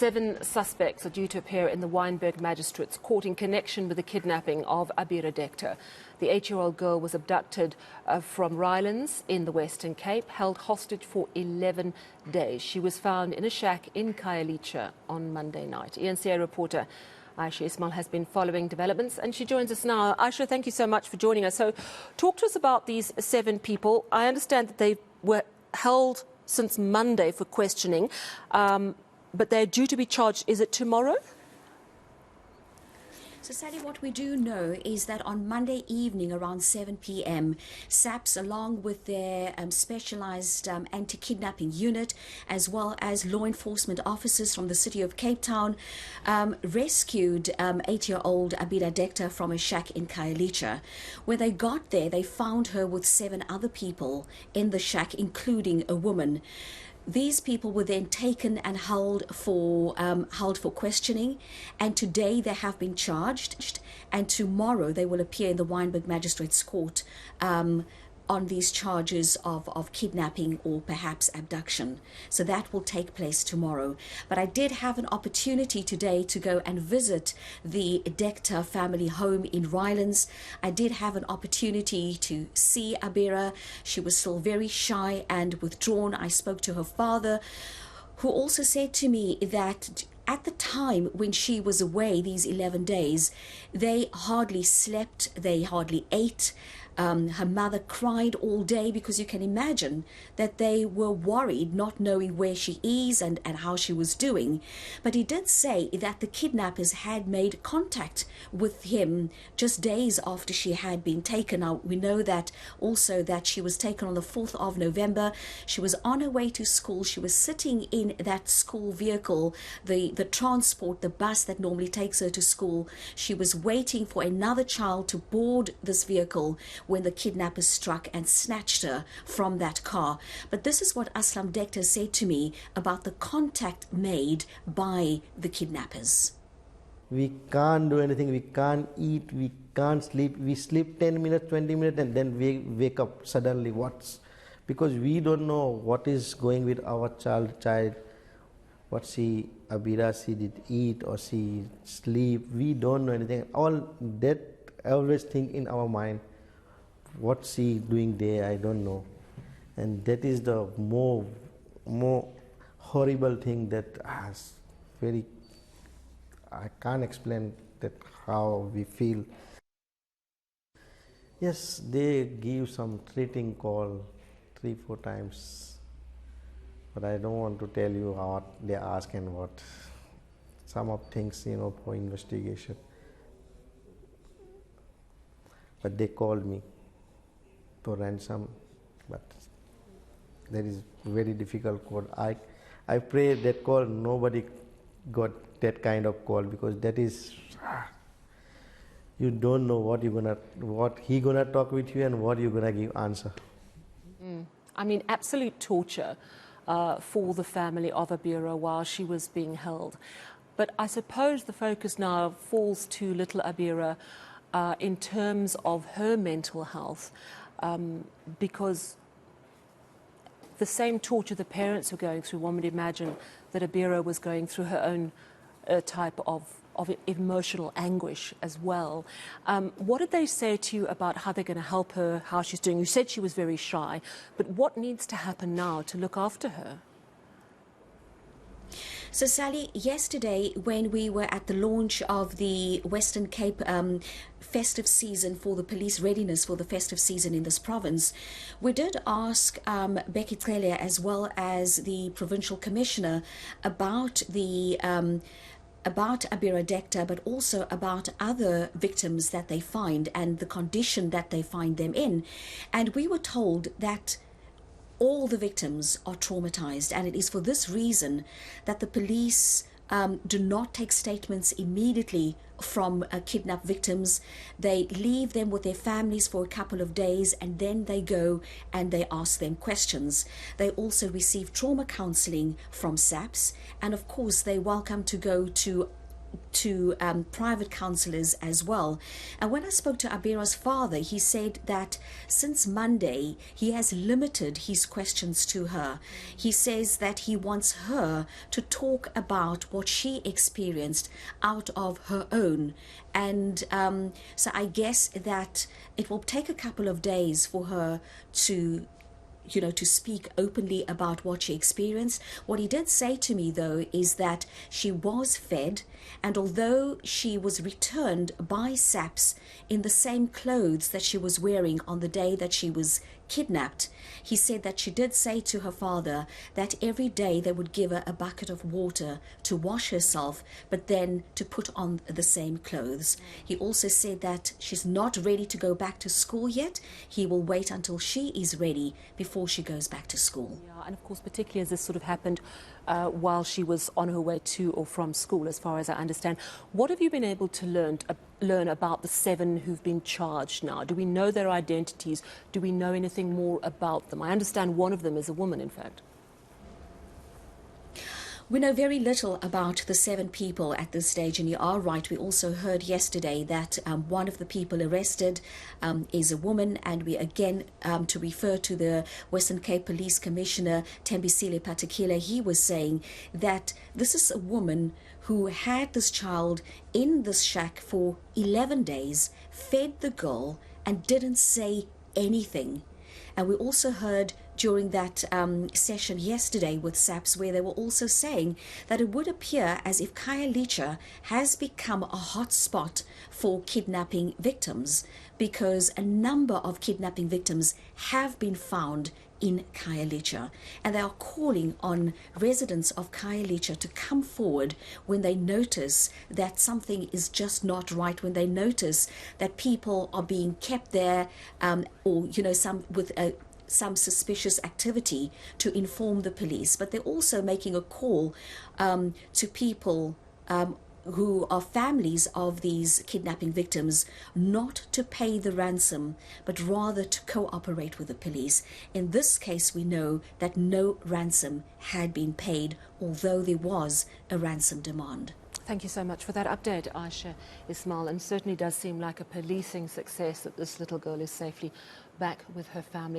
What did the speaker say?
7 suspects are due to appear in the Wynburg magistrate's court in connection with the kidnapping of Abirah Dekhta. The 8-year-old girl was abducted from Rylands in the Western Cape, held hostage for 11 days. She was found in a shack in Khayelitsha on Monday night. eNCA reporter Ayesha Ismail has been following developments and she joins us now. Ayesha, thank you so much for joining us. So talk to us about these 7 people. I understand that they were held since Monday for questioning. But they're due to be charged, is it tomorrow? So, Sally, what we do know is that on Monday evening around 7 p.m, SAPS, along with their specialised anti-kidnapping unit, as well as law enforcement officers from the city of Cape Town, rescued 8-year-old Abirah Dekhta from a shack in Khayelitsha. When they got there, they found her with 7 other people in the shack, including a woman. These people were then taken and held for questioning, and today they have been charged, and tomorrow they will appear in the Wynburg Magistrates Court on these charges of kidnapping or perhaps abduction. So that will take place tomorrow. But I did have an opportunity today to go and visit the Dekhta family home in Rylands. I did have an opportunity to see Abirah. She was still very shy and withdrawn. I spoke to her father, who also said to me that at the time when she was away, these 11 days, they hardly slept, they hardly ate. Her mother cried all day because you can imagine that they were worried, not knowing where she is and how she was doing. But he did say that the kidnappers had made contact with him just days after she had been taken. Now, we know that also that she was taken on the 4th of November. She was on her way to school. She was sitting in that school vehicle, the transport, the bus that normally takes her to school. She was waiting for another child to board this vehicle when the kidnappers struck and snatched her from that car. But this is what Abirah Dekhta said to me about the contact made by the kidnappers. We can't do anything, we can't eat, we can't sleep. We sleep 10 minutes, 20 minutes and then we wake up suddenly. Because we don't know what is going with our child, what Abirah, she did eat or she sleep. We don't know anything. All that always think in our mind. What she doing there, I don't know, and that is the more horrible thing that I can't explain that how we feel. Yes, they give some treating call 3-4 times, but I don't want to tell you what they ask and what. Some of things, for investigation. But they called me to ransom, but that is very difficult call. I pray that call nobody got that kind of call, because that is you don't know what he gonna talk with you and what you gonna give answer. I mean, absolute torture for the family of Abirah while she was being held. But I suppose the focus now falls to little Abirah in terms of her mental health. Because the same torture the parents were going through, one would imagine that Abirah was going through her own type of emotional anguish as well. What did they say to you about how they're going to help her, how she's doing? You said she was very shy, but what needs to happen now to look after her? So, Sally, yesterday when we were at the launch of the Western Cape festive season for the police readiness for the festive season in this province, we did ask Becky Cele as well as the provincial commissioner about about Abirah Dekhta, but also about other victims that they find and the condition that they find them in. And we were told that all the victims are traumatized, and it is for this reason that the police do not take statements immediately from kidnapped victims. They leave them with their families for a couple of days, and then they go and they ask them questions. They also receive trauma counseling from SAPS, and of course they're welcome to go to to private counsellors as well. And when I spoke to Abirah's father, he said that since Monday, he has limited his questions to her. He says that he wants her to talk about what she experienced out of her own. And so I guess that it will take a couple of days for her to to speak openly about what she experienced. What he did say to me, though, is that she was fed, and although she was returned by SAPS in the same clothes that she was wearing on the day that she was kidnapped, he said that she did say to her father that every day they would give her a bucket of water to wash herself, but then to put on the same clothes. He also said that she's not ready to go back to school yet. He will wait until she is ready before she goes back to school. Yeah, and of course, particularly as this sort of happened while she was on her way to or from school, as far as I understand. What have you been able to learn about the 7 who've been charged now? Do we know their identities? Do we know anything more about them? I understand one of them is a woman, in fact. We know very little about the 7 people at this stage, and you are right. We also heard yesterday that one of the people arrested is a woman, and we again, to refer to the Western Cape Police Commissioner, Tembisile Patakile, he was saying that this is a woman who had this child in this shack for 11 days, fed the girl, and didn't say anything. And we also heard during that session yesterday with SAPS, where they were also saying that it would appear as if Khayelitsha has become a hot spot for kidnapping victims, because a number of kidnapping victims have been found in Khayelitsha, and they are calling on residents of Khayelitsha to come forward when they notice that something is just not right, when they notice that people are being kept there, or some suspicious activity, to inform the police. But they're also making a call to people who are families of these kidnapping victims not to pay the ransom, but rather to cooperate with the police. In this case, we know that no ransom had been paid, although there was a ransom demand. Thank you so much for that update, Ayesha Ismail. And certainly does seem like a policing success that this little girl is safely back with her family.